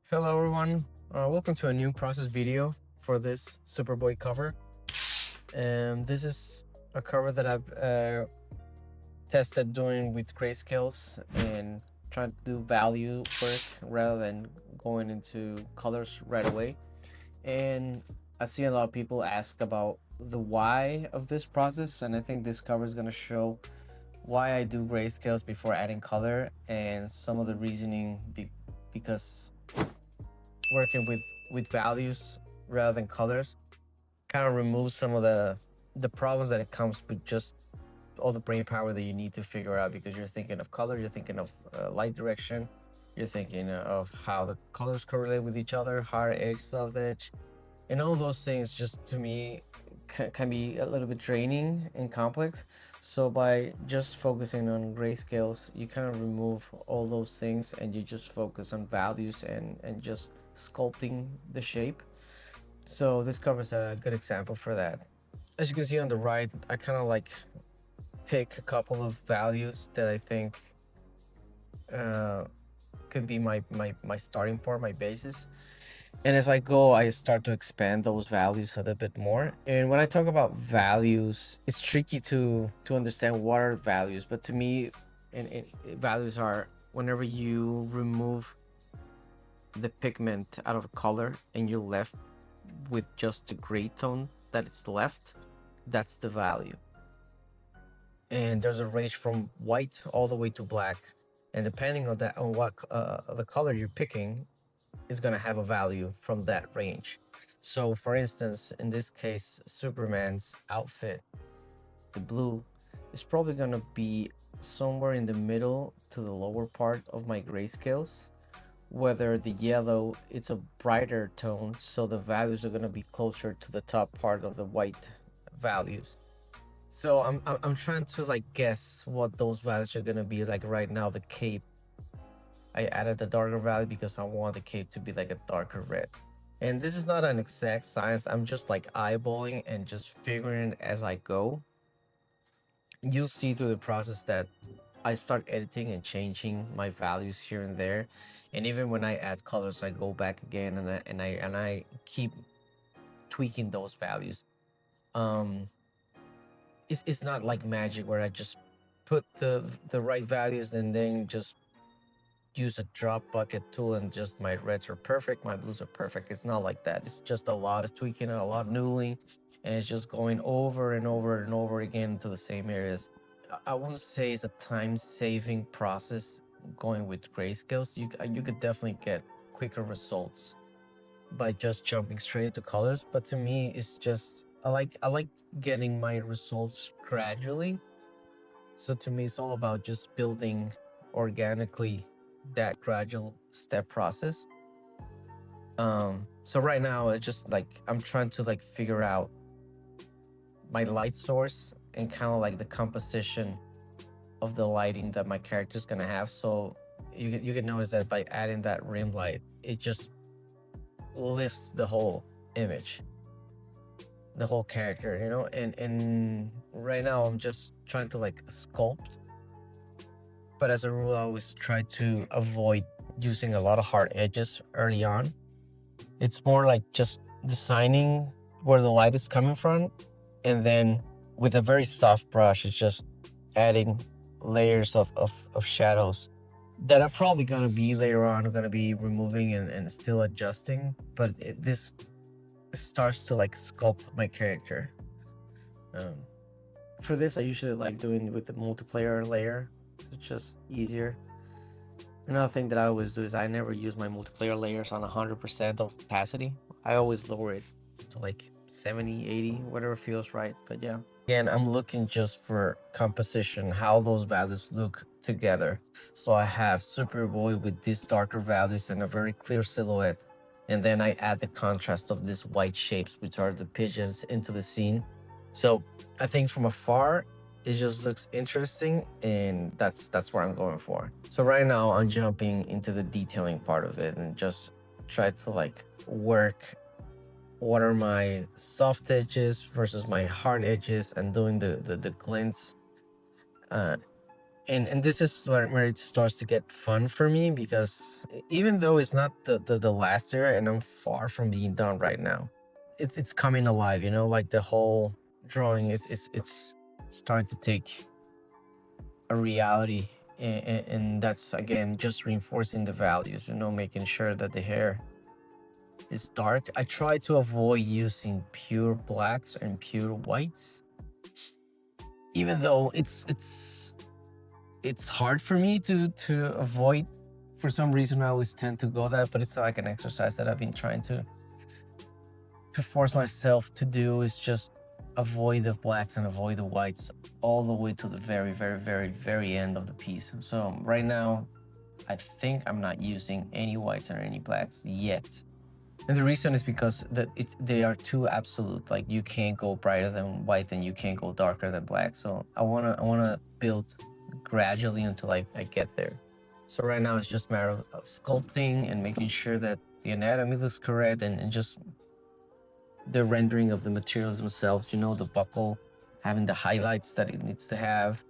Hello everyone, welcome to a new process video for this Superboy cover. And this is a cover that I've tested doing with grayscales and trying to do value work rather than going into colors right away. And I see a lot of people ask about the why of this process, and I think this cover is going to show why I do grayscales before adding color and some of the reasoning because working with values rather than colors kind of removes some of the problems that it comes with just all the brain power that you need to figure out, because you're thinking of color, you're thinking of light direction, you're thinking of how the colors correlate with each other, hard edge, soft edge, and all those things just to me can be a little bit draining and complex. So by just focusing on grayscales, you kind of remove all those things and you just focus on values and just sculpting the shape. So this covers a good example for that. As you can see on the right, I kind of like pick a couple of values that I think uh, could be my starting point, my basis. And as I go, I start to expand those values a little bit more. And when I talk about values, it's tricky to understand what are values. But to me, and values are whenever you remove the pigment out of a color and you're left with just the gray tone that is left, that's the value. And there's a range from white all the way to black. And depending on that, on what the color you're picking, is going to have a value from that range. So for instance, in this case, Superman's outfit, the blue, is probably going to be somewhere in the middle to the lower part of my grayscales. Whether the yellow, it's a brighter tone, so the values are going to be closer to the top part of the white values. So I'm trying to like guess what those values are going to be. Like right now, the cape, I added the darker value because I want the cape to be like a darker red. And this is not an exact science. I'm just like eyeballing and just figuring it as I go. You'll see through the process that I start editing and changing my values here and there. And even when I add colors, I go back again and I keep tweaking those values. Um, it's not like magic where I just put the right values and then just use a drop bucket tool and just my reds are perfect, my blues are perfect. It's not like that. It's just a lot of tweaking and a lot of noodling, and it's just going over and over and over again into the same areas. I wouldn't say it's a time-saving process going with grayscales. You could definitely get quicker results by just jumping straight into colors. But to me, it's just I like getting my results gradually. So to me, it's all about just building organically that gradual step process. So right now it's just like I'm trying to like figure out my light source and kind of like the composition of the lighting that my character is gonna have. So you can notice that by adding that rim light, it just lifts the whole image, the whole character, you know. And right now I'm just trying to like sculpt, but as a rule, I always try to avoid using a lot of hard edges early on. It's more like just designing where the light is coming from, and then with a very soft brush, it's just adding layers of shadows that are probably gonna be later on gonna be removing and still adjusting. But this starts to like sculpt my character. Um, for this, I usually like doing with the multiplayer layer. So it's just easier. Another thing that I always do is I never use my multiplayer layers on 100% of capacity. I always lower it to like 70, 80, whatever feels right. But yeah, again, I'm looking just for composition, how those values look together. So I have Superboy with these darker values and a very clear silhouette. And then I add the contrast of these white shapes, which are the pigeons, into the scene. So I think from afar, it just looks interesting, and that's what I'm going for. So right now I'm jumping into the detailing part of it and just try to like work what are my soft edges versus my hard edges and doing the glints. uh And this is where it starts to get fun for me, because even though it's not the last area and I'm far from being done right now, it's coming alive, you know, like the whole drawing is it's starting to take a reality, and that's again just reinforcing the values, you know, making sure that the hair is dark. I try to avoid using pure blacks and pure whites, even though it's hard for me to avoid. For some reason I always tend to go that, but it's like an exercise that I've been trying to force myself to do, is just avoid the blacks and avoid the whites all the way to the very, very, very, very end of the piece. So right now, I think I'm not using any whites or any blacks yet. And the reason is because they are too absolute. Like, you can't go brighter than white and you can't go darker than black. So I wanna build gradually until I get there. So right now it's just a matter of sculpting and making sure that the anatomy looks correct, and just the rendering of the materials themselves, you know, the buckle having the highlights that it needs to have,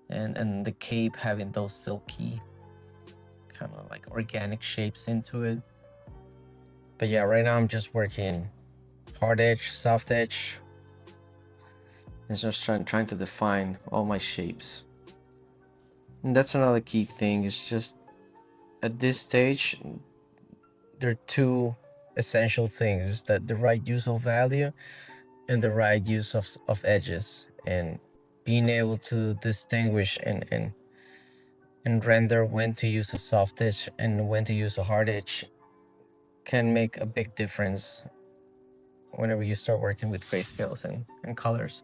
and the cape having those silky kind of like organic shapes into it. But yeah, right now I'm just working hard edge, soft edge, and just trying to define all my shapes. And that's another key thing, is just at this stage there are two essential things: is that the right use of value and the right use of edges, and being able to distinguish and render when to use a soft edge and when to use a hard edge can make a big difference whenever you start working with grayscales and colors.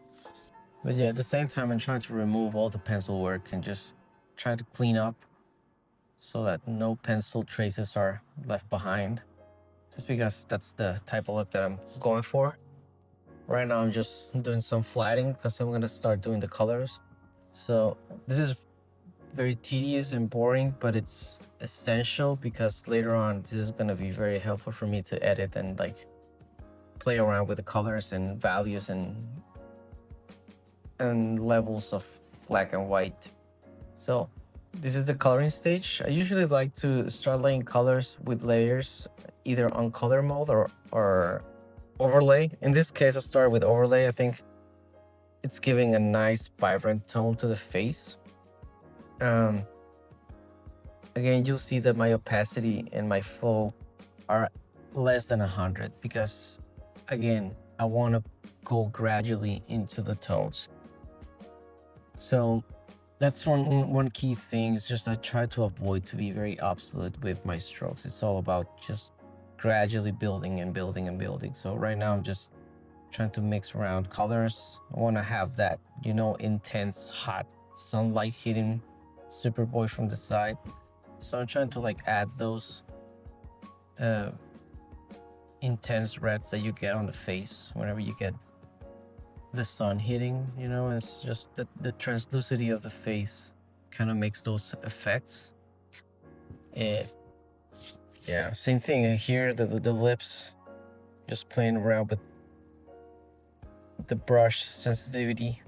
But yeah, at the same time, I'm trying to remove all the pencil work and just try to clean up so that no pencil traces are left behind, just because that's the type of look that I'm going for. Right now I'm just doing some flattening because I'm gonna start doing the colors. So this is very tedious and boring, but it's essential because later on this is gonna be very helpful for me to edit and like play around with the colors and values and levels of black and white. So this is the coloring stage. I usually like to start laying colors with layers, either on color mode or overlay. In this case, I start with overlay. I think it's giving a nice vibrant tone to the face. Um, Again, you'll see that my opacity and my flow are less than 100 because, again, I want to go gradually into the tones. So that's one key thing, is just I try to avoid to be very absolute with my strokes. It's all about just gradually building and building and building. So right now I'm just trying to mix around colors. I want to have that, you know, intense hot sunlight hitting Superboy from the side. So I'm trying to like add those uh, intense reds that you get on the face whenever you get the sun hitting, you know. It's just the translucity of the face kind of makes those effects. And yeah, same thing here, the lips, just playing around with the brush sensitivity.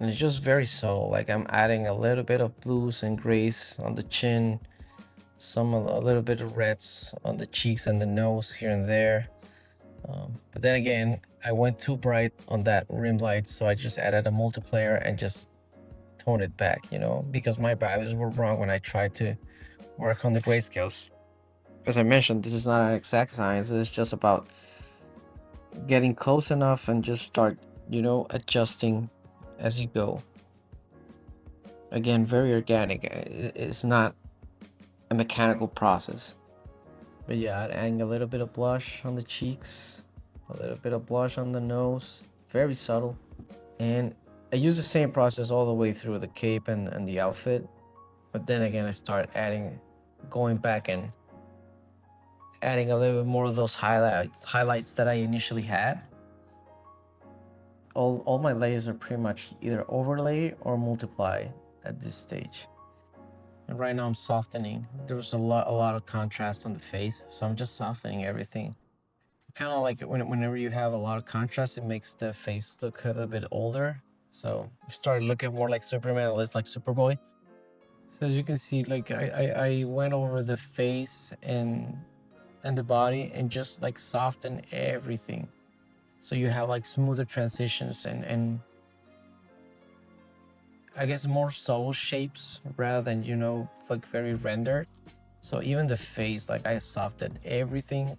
And it's just very subtle, like I'm adding a little bit of blues and grays on the chin, a little bit of reds on the cheeks and the nose here and there. But then again, I went too bright on that rim light, so I just added a multiplier and just tone it back, you know, because my values were wrong when I tried to work on the grayscales. As I mentioned, this is not an exact science. It's just about getting close enough and just start, you know, adjusting as you go. Again, very organic. It's not a mechanical process. But yeah, adding a little bit of blush on the cheeks, a little bit of blush on the nose, very subtle. And I use the same process all the way through the cape and the outfit. But then again, I start going back and adding a little bit more of those highlights that I initially had. All my layers are pretty much either overlay or multiply at this stage. And right now I'm softening. There was a lot of contrast on the face, so I'm just softening everything. Kind of like whenever you have a lot of contrast, it makes the face look a little bit older. So we started looking more like Superman, less like Superboy. So as you can see, like I went over the face and the body and just like soften everything. So you have like smoother transitions and I guess more soul shapes rather than, you know, like very rendered. So even the face, like I softened everything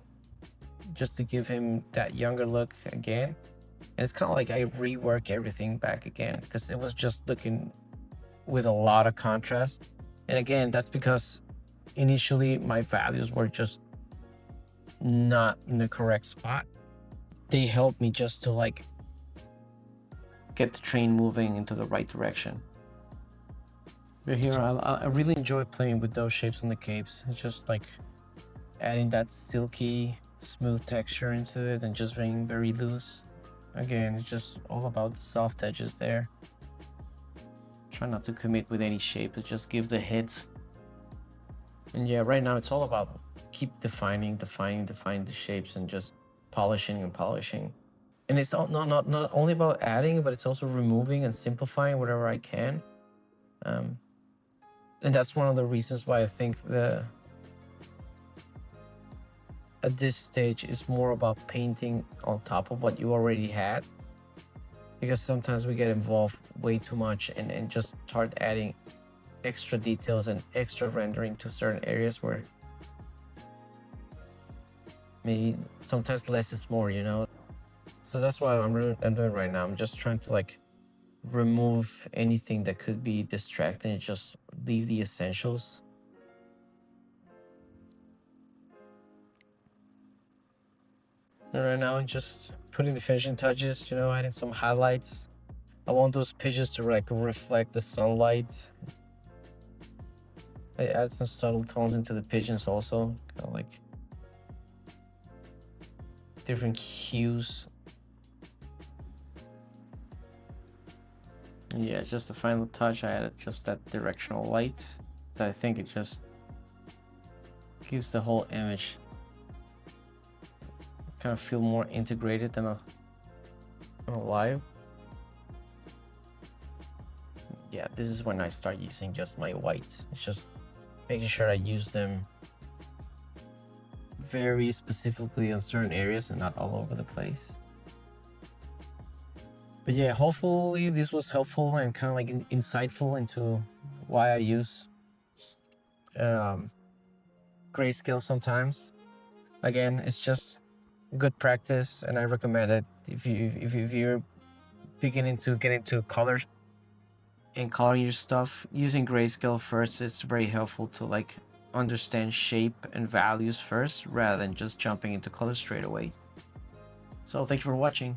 just to give him that younger look again. And it's kind of like I rework everything back again because it was just looking with a lot of contrast. And again, that's because initially my values were just not in the correct spot. They helped me just to like get the train moving into the right direction. But here, I really enjoy playing with those shapes on the capes. It's just like adding that silky, smooth texture into it and just being very loose. Again, it's just all about the soft edges there. Try not to commit with any shape, but just give the hits. And yeah, right now it's all about keep defining the shapes and just polishing and polishing. And it's not only about adding, but it's also removing and simplifying whatever I can. And that's one of the reasons why I think at this stage is more about painting on top of what you already had, because sometimes we get involved way too much and just start adding extra details and extra rendering to certain areas where maybe sometimes less is more, you know. So that's what I'm doing right now. I'm just trying to like remove anything that could be distracting and just leave the essentials. And right now I'm just putting the finishing touches, you know, adding some highlights. I want those pages to like reflect the sunlight. I add some subtle tones into the pigeons also, kind of like different hues. Yeah, just the final touch, I added just that directional light that I think it just gives the whole image kind of feel more integrated than a live. Yeah, this is when I start using just my whites. It's just making sure I use them very specifically on certain areas and not all over the place. But yeah, hopefully this was helpful and kind of like insightful into why I use grayscale sometimes. Again, it's just good practice, and I recommend it if you're beginning to get into colors and coloring your stuff. Using grayscale first is very helpful to like understand shape and values first rather than just jumping into color straight away. So thank you for watching.